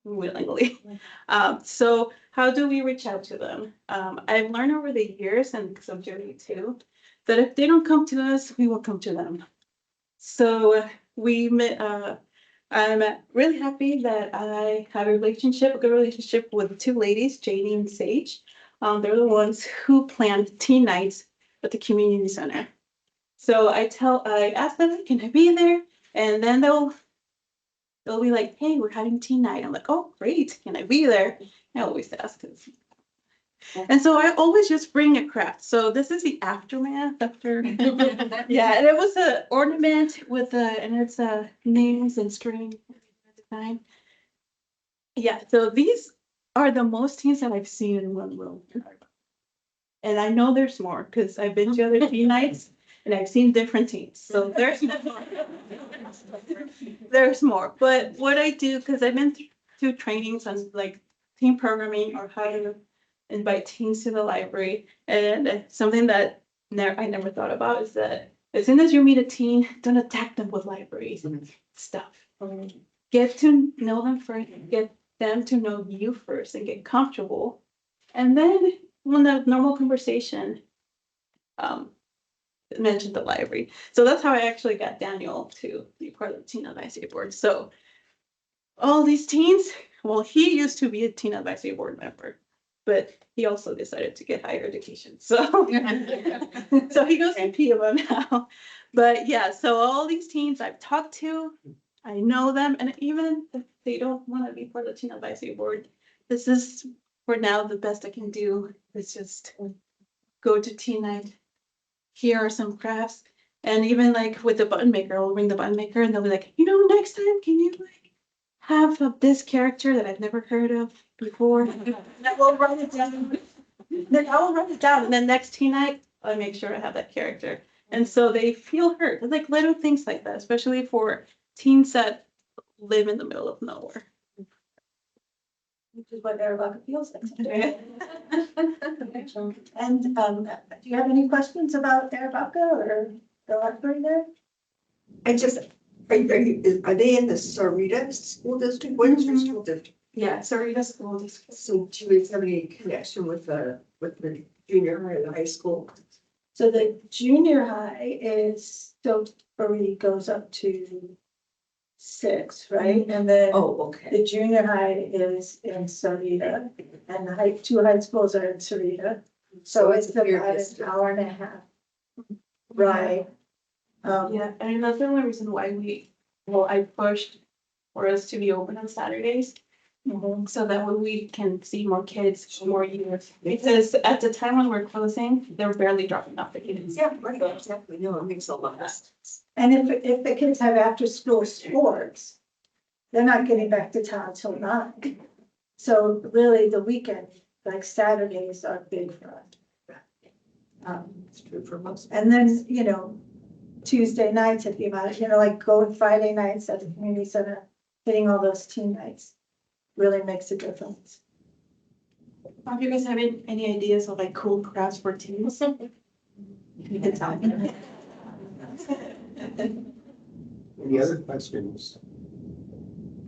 S16: willingly. So how do we reach out to them? I've learned over the years, and because of Jody too, that if they don't come to us, we will come to them. So I'm really happy that I have a good relationship with two ladies, Janie and Sage. They're the ones who planned teen nights at the community center. So I ask them, can I be there? And then they'll be like, hey, we're having teen night. I'm like, oh, great. Can I be there? I always ask. And so I always just bring a craft. So this is the aftermath after. Yeah, and it was an ornament with and it's names and string design. Yeah, so these are the most teens that I've seen in one room. And I know there's more because I've been to other teen nights and I've seen different teens. So there's more. There's more. But what I do, because I've been through trainings on like teen programming or how to invite teens to the library. And something that I never thought about is that as soon as you meet a teen, don't attack them with libraries and stuff. Get to know them first, get them to know you first and get comfortable. And then when the normal conversation, mentioned the library. So that's how I actually got Daniel to be part of the teen advisory board. So all these teens, well, he used to be a teen advisory board member, but he also decided to get higher education. So, so he goes to PMO now. But yeah, so all these teens I've talked to, I know them, and even if they don't want to be part of the teen advisory board, this is for now the best I can do is just go to teen night. Here are some crafts, and even like with the button maker, I'll bring the button maker, and they'll be like, next time, can you like have this character that I've never heard of before? And I will write it down. Then I will write it down, and then next teen night, I make sure I have that character, and so they feel heard. It's like little things like that, especially for teens that live in the middle of nowhere.
S15: Which is what Arabaca feels like. And do you have any questions about Arabaca or the library there?
S13: I just, are they in the Sarita School District? What is your school district?
S16: Yeah, Sarita School District.
S13: So do you have any connection with the junior high and high school?
S15: So the junior high is, so already goes up to 6, right? And then the junior high is in Sarita, and the two high schools are in Sarita. So it's about an hour and a half. Right.
S16: Yeah, and that's the only reason why I pushed for us to be open on Saturdays. So that way we can see more kids, more youth. Because at the time when we're closing, they're barely dropping off the kids.
S13: Yeah, right, exactly. No, it makes a lot of sense.
S15: And if the kids have after school sports, they're not getting back to town till 9. So really the weekend, like Saturdays are big for us.
S13: It's true for most.
S15: And then, Tuesday nights, if you about it, like going Friday nights at the community center, hitting all those teen nights really makes a difference.
S16: Do you guys have any ideas of like cool crafts for teens? You can tell me.
S1: Any other questions?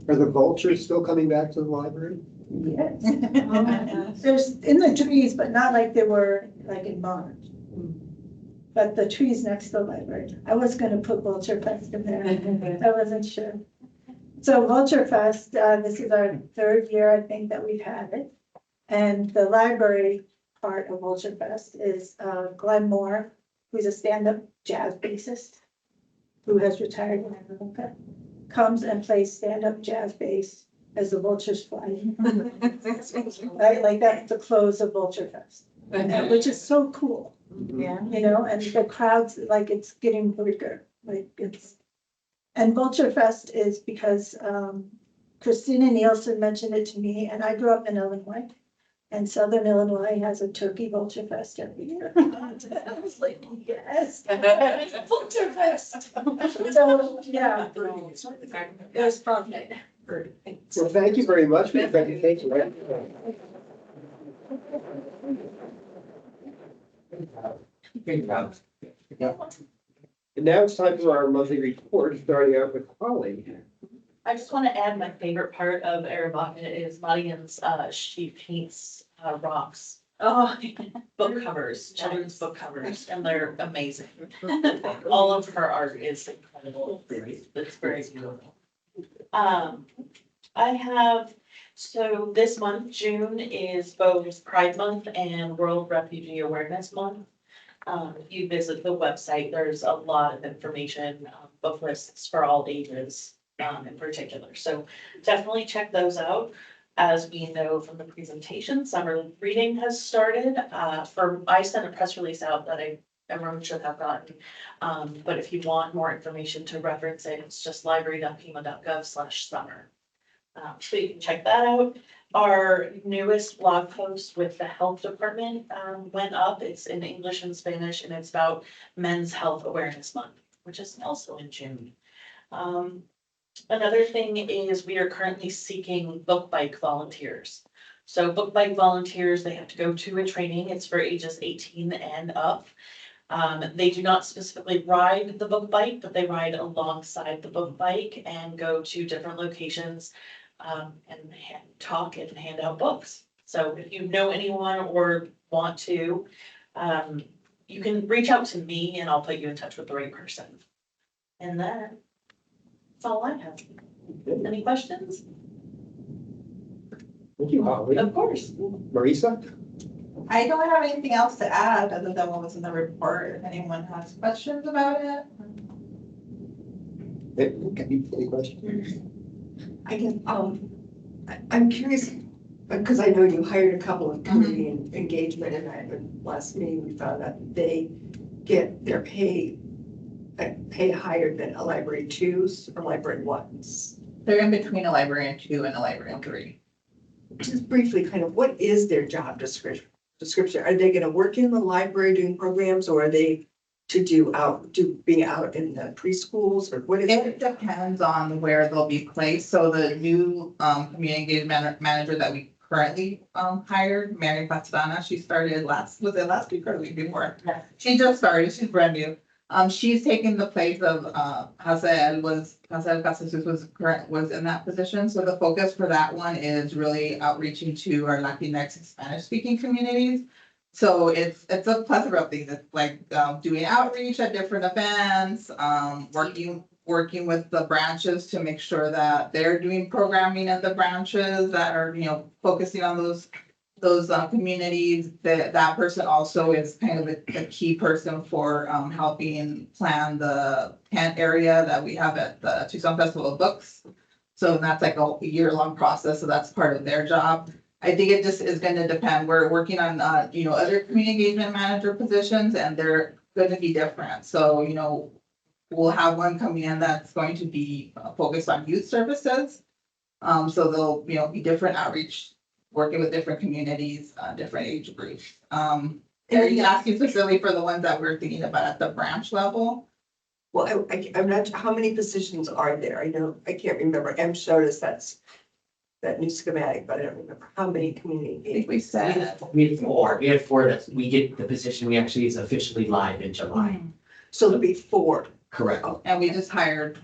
S1: Are the vultures still coming back to the library?
S15: Yes. There's in the trees, but not like they were like in March. But the trees next to the library. I was gonna put Vulture Fest in there. I wasn't sure. So Vulture Fest, this is our third year, I think, that we've had it. And the library part of Vulture Fest is Glenn Moore, who's a stand-up jazz bassist who has retired in America, comes and plays stand-up jazz bass as the vultures fly. Right, like that's the close of Vulture Fest, which is so cool.
S3: Yeah.
S15: You know, and the crowds, like it's getting bigger, like it's. And Vulture Fest is because Christina Nielsen mentioned it to me, and I grew up in Illinois. And Southern Illinois has a turkey Vulture Fest every year. I was like, yes, Vulture Fest. So, yeah. It was fun.
S1: So thank you very much for the presentation. And now it's time for our monthly report, starting out with Holly.
S17: I just want to add my favorite part of Arabaka is Madigan's, she paints rocks.
S16: Oh,
S17: Book covers, children's book covers, and they're amazing. All of her art is incredible. It's very beautiful. I have, so this month, June, is both Pride Month and World Refugee Awareness Month. If you visit the website, there's a lot of information, book lists for all ages in particular. So definitely check those out. As we know from the presentation, summer reading has started. I sent a press release out that everyone should have gotten. But if you want more information to reference it, it's just library.pima.gov/summer. So you can check that out. Our newest blog post with the health department went up. It's in English and Spanish, and it's about Men's Health Awareness Month, which is also in June. Another thing is we are currently seeking book bike volunteers. So book bike volunteers, they have to go to a training. It's for ages 18 and up. They do not specifically ride the book bike, but they ride alongside the book bike and go to different locations and talk and hand out books. So if you know anyone or want to, you can reach out to me and I'll put you in touch with the right person. And that's all I have. Any questions?
S1: Thank you, Holly.
S17: Of course.
S1: Marisa?
S7: I don't have anything else to add other than what was in the report. If anyone has questions about it.
S1: Any questions?
S13: I guess, I'm curious, because I know you hired a couple of community engagement, and last meeting we found out they get their pay higher than a library 2s or library 1s.
S7: They're in between a librarian 2 and a librarian 3.
S13: Just briefly, kind of, what is their job description? Are they gonna work in the library doing programs, or are they to being out in the preschools, or what is
S7: it? It depends on where they'll be placed. So the new community engagement manager that we currently hired, Mary Pastrana, she started last week or the week before?
S17: Yeah.
S7: She just started, she's brand new. She's taking the place of Hazel Casasus was in that position. So the focus for that one is really outreaching to our Latinx and Spanish speaking communities. So it's a plethora of things. It's like doing outreach at different events, working with the branches to make sure that they're doing programming at the branches that are, focusing on those communities. That person also is kind of a key person for helping plan the tent area that we have at the Tucson Festival of Books. So that's like a year-long process. So that's part of their job. I think it just is going to depend. We're working on, other community engagement manager positions, and they're going to be different. So, we'll have one coming in that's going to be focused on youth services. So they'll, be different outreach, working with different communities, different age groups. Are you asking specifically for the ones that we're thinking about at the branch level?
S13: Well, I'm not, how many positions are there? I know, I can't remember. M showed us that new schematic, but I don't remember how many community.
S7: I think we said.
S5: We had 4. We had 4 that we get the position we actually is officially live in July.
S13: So there'll be 4.
S5: Correct.
S7: And we just hired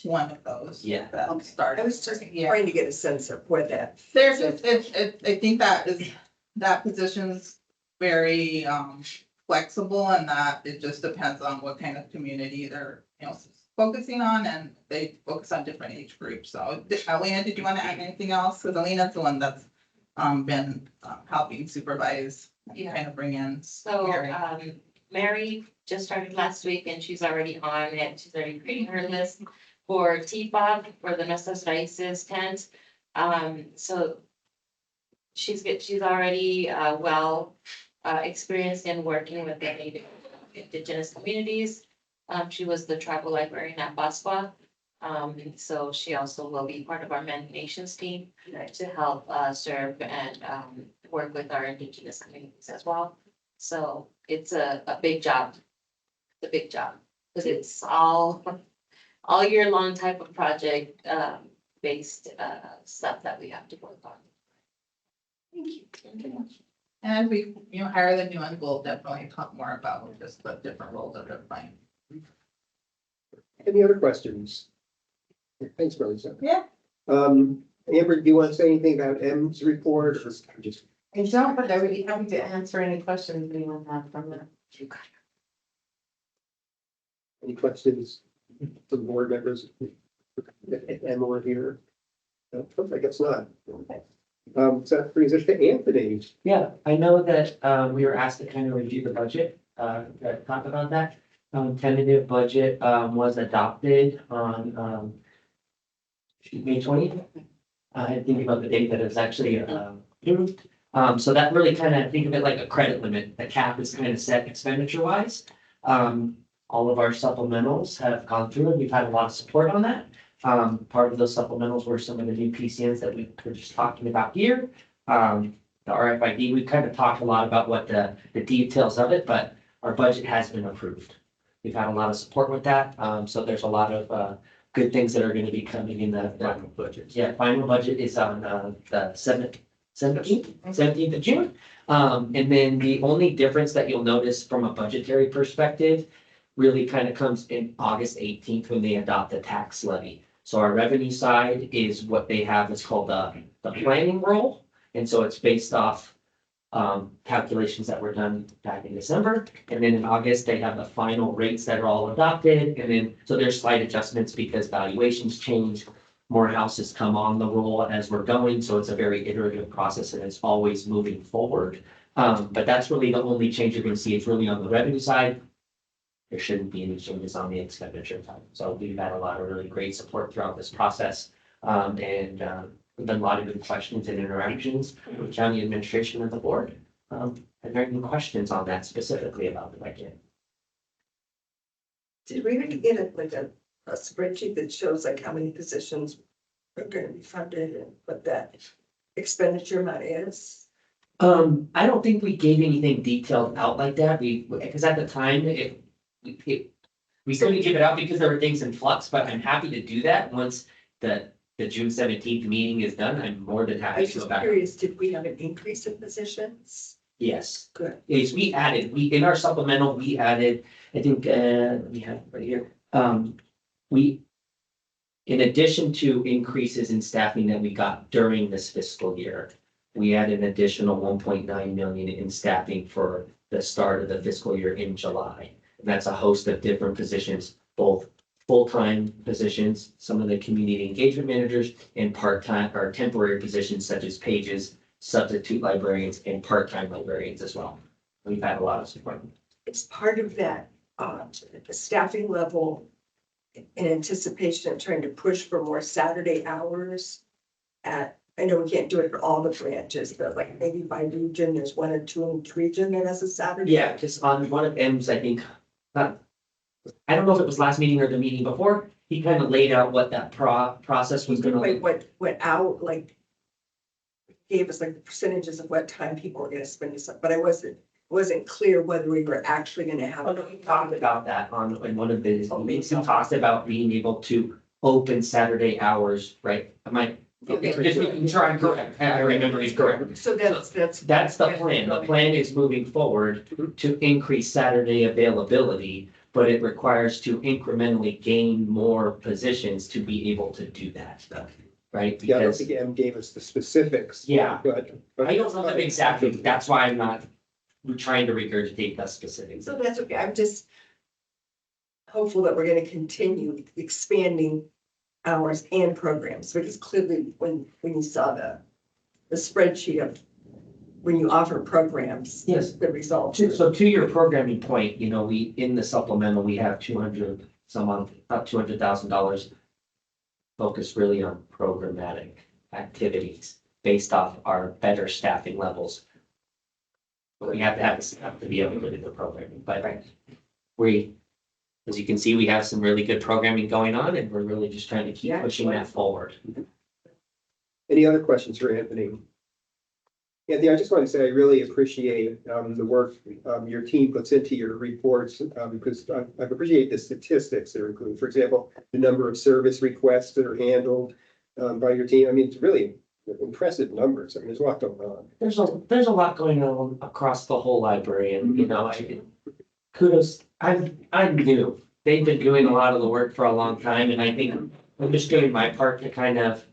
S7: one of those.
S5: Yeah.
S7: That started.
S13: I was just trying to get a sense of where that.
S7: There's just, I think that position's very, flexible and that it just depends on what kind of community they're, focusing on, and they focus on different age groups. So, Alina, did you want to add anything else? Because Alina's the one that's, been, helping supervise, and kind of bring in.
S9: So,
S7: Mary.
S9: Mary just started last week and she's already on it. She's already creating her list for TFOB, for the Nuestras Raíces tent. So she's already, experienced in working with the Native Indigenous communities. She was the tribal librarian at Baswa. So she also will be part of our Many Nations team to help serve and work with our Indigenous communities as well. So it's a big job. It's a big job because it's all year long type of project based stuff that we have to work on.
S7: Thank you. And we, hire the new one, we'll definitely talk more about just the different roles that they're playing.
S1: Any other questions? Thanks, Melissa.
S7: Yeah.
S1: Amber, do you want to say anything about M's report or just?
S6: I don't, but I would be happy to answer any questions anyone have from them.
S1: Any questions from board members? M or here? No, I guess not. So that brings us to Anthony.
S5: Yeah, I know that we were asked to kind of review the budget, to talk about that. Tentative budget was adopted on May 20th. I think about the date that it was actually approved. So that really kind of think of it like a credit limit. The cap is kind of set expenditure wise. All of our supplementals have gone through and we've had a lot of support on that. Part of those supplementals were some of the new PCNs that we were just talking about here. The RFID, we kind of talked a lot about what the details of it, but our budget has been approved. We've had a lot of support with that. So there's a lot of good things that are going to be coming in the final budget. Yeah, final budget is on the 17th of June. And then the only difference that you'll notice from a budgetary perspective really kind of comes in August 18th when they adopt the tax levy. So our revenue side is what they have is called the planning roll. And so it's based off calculations that were done back in December. And then in August, they have the final rates that are all adopted. And then, so there's slight adjustments because valuations change. More houses come on the roll as we're going. So it's a very iterative process and it's always moving forward. But that's really the only change you're going to see. It's really on the revenue side. There shouldn't be any changes on the expenditure side. So we've had a lot of really great support throughout this process. And we've done a lot of good questions and interactions with county administration and the board. Are there any questions on that specifically about the budget?
S13: Did we really get a spreadsheet that shows like how many positions are going to be funded and what that expenditure amount is?
S5: I don't think we gave anything detailed out like that. Because at the time, we couldn't give it out because there were things in flux, but I'm happy to do that once the June 17th meeting is done. I'm more than
S13: I
S5: happy
S13: was
S5: to go
S13: just
S5: back.
S13: curious, did we have an increase in positions?
S5: Yes.
S13: Good.
S5: Yes, we in our supplemental, we added, I think, we have it right here. In addition to increases in staffing that we got during this fiscal year, we added an additional 1.9 million in staffing for the start of the fiscal year in July. And that's a host of different positions, both full-time positions, some of the community engagement managers, and part-time or temporary positions such as pages, substitute librarians, and part-time librarians as well. We've had a lot of support.
S13: It's part of that staffing level in anticipation of trying to push for more Saturday hours at, I know we can't do it for all the branches, but like maybe by region, there's 1 or 2 in each region that has a Saturday.
S5: Yeah, because on one of M's, I think, I don't know if it was last meeting or the meeting before, he kind of laid out what that process was gonna
S13: Like
S5: look.
S13: what out, like gave us like the percentages of what time people were gonna spend this, but I wasn't clear whether we were actually gonna have.
S5: We talked about that in one of the meetings, we talked about being able to open Saturday hours, right? Am I, just making sure I'm correct, I remember he's correct.
S13: So that's
S5: That's the plan. The plan is moving forward to increase Saturday availability. but it requires to incrementally gain more positions to be able to do that stuff, right?
S1: Yeah, I don't
S5: Because
S1: think M gave us the specifics.
S5: Yeah.
S1: But.
S5: I don't know them exactly. That's why I'm not trying to regurgitate the specifics.
S13: So that's okay. I'm just hopeful that we're gonna continue expanding hours and programs, because clearly when you saw the spreadsheet of when you offer programs.
S5: Yes.
S13: The results.
S5: So to your programming point, you know, we, in the supplemental, we have 200, some on, about $200,000 focused really on programmatic activities based off our better staffing levels. But we have to have staff to be able to do the programming, but we, as you can see, we have some really good programming going on, and we're really just trying to keep pushing that forward.
S1: Any other questions for Anthony? Anthony, I just want to say I really appreciate the work your team puts into your reports because I appreciate the statistics that are included. For example, the number of service requests that are handled by your team. I mean, it's really impressive numbers. I mean, there's a lot going on.
S5: There's a lot going on across the whole library, and you know, kudos. I'm new. They've been doing a lot of the work for a long time, and I think I'm just doing my part to kind of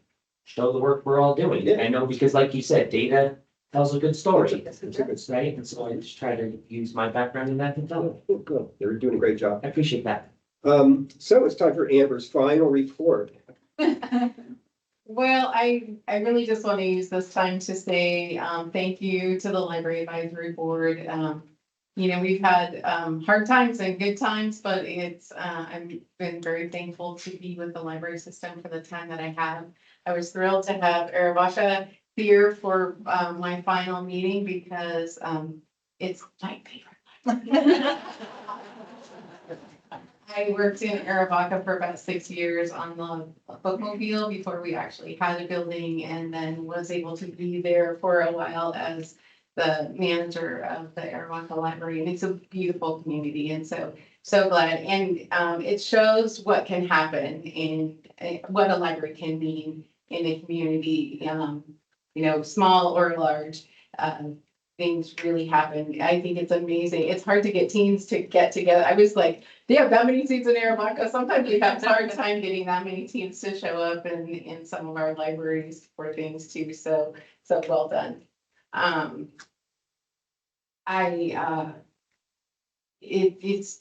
S5: show the work we're all doing.
S1: Yeah.
S5: I know, because like you said, data tells a good story, right? And so I just try to use my background in that to tell it.
S1: Oh, good. They're doing a great job.
S5: I appreciate that.
S1: So it's time for Amber's final report.
S6: Well, I really just want to use this time to say, thank you to the Library Advisory Board. You know, we've had, hard times and good times, but I've been very thankful to be with the library system for the time that I have. I was thrilled to have Arabasha here for, my final meeting because, it's my favorite. I worked in Arivaca for about 6 years on the bookmobile before we actually had a building, and then was able to be there for a while as the manager of the Arivaca Library. And it's a beautiful community, and so glad. And it shows what can happen and what a library can mean in a community, you know, small or large. Things really happen. I think it's amazing. It's hard to get teams to get together. I was like, they have that many teams in Arivaca. Sometimes we have a hard time getting that many teams to show up in some of our libraries for things too. So well done. It's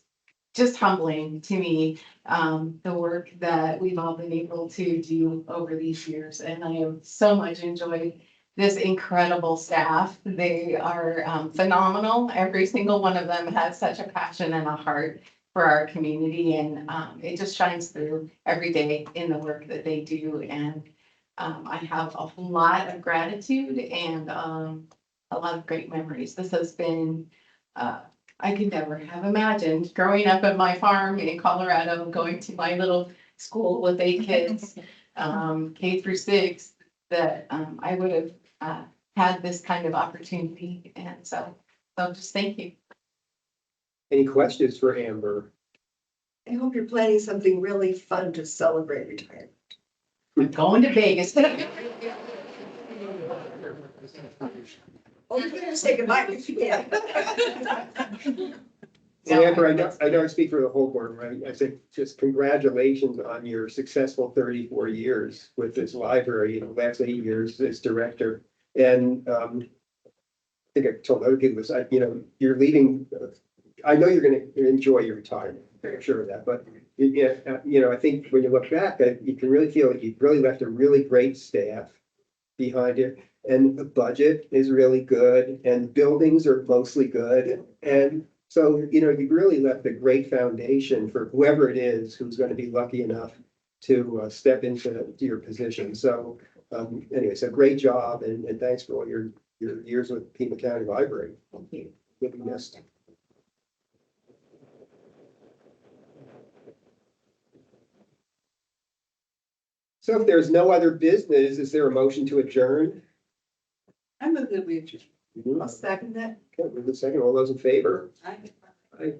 S6: just humbling to me, the work that we've all been able to do over these years. And I have so much enjoyed this incredible staff. They are phenomenal. Every single one of them has such a passion and a heart for our community, and it just shines through every day in the work that they do. And I have a lot of gratitude and a lot of great memories. This has been, I could never have imagined growing up at my farm in Colorado, going to my little school with 8 kids, K through 6, that I would have had this kind of opportunity. And so just thank you.
S1: Any questions for Amber?
S13: I hope you're planning something really fun to celebrate retirement.
S6: We're going to Vegas.
S13: Oh, you're gonna say goodbye, yeah.
S1: So Amber, I know I speak for the whole board, right? I say just congratulations on your successful 34 years with this library, you know, last 8 years as director. And I think I told other people this, you know, you're leaving, I know you're gonna enjoy your retirement, I'm sure of that, but you know, I think when you look back, you can really feel like you've really left a really great staff behind you. And the budget is really good, and buildings are mostly good. And so, you know, you've really left a great foundation for whoever it is who's going to be lucky enough to step into your position. So anyway, so great job, and thanks for all your years with Pima County Library. Thank you. You'll be missed. So if there's no other business, is there a motion to adjourn?
S14: I'm a good leader.
S13: I'll second that.
S1: Okay, move to second. All those in favor?
S14: Aye.
S1: Aye.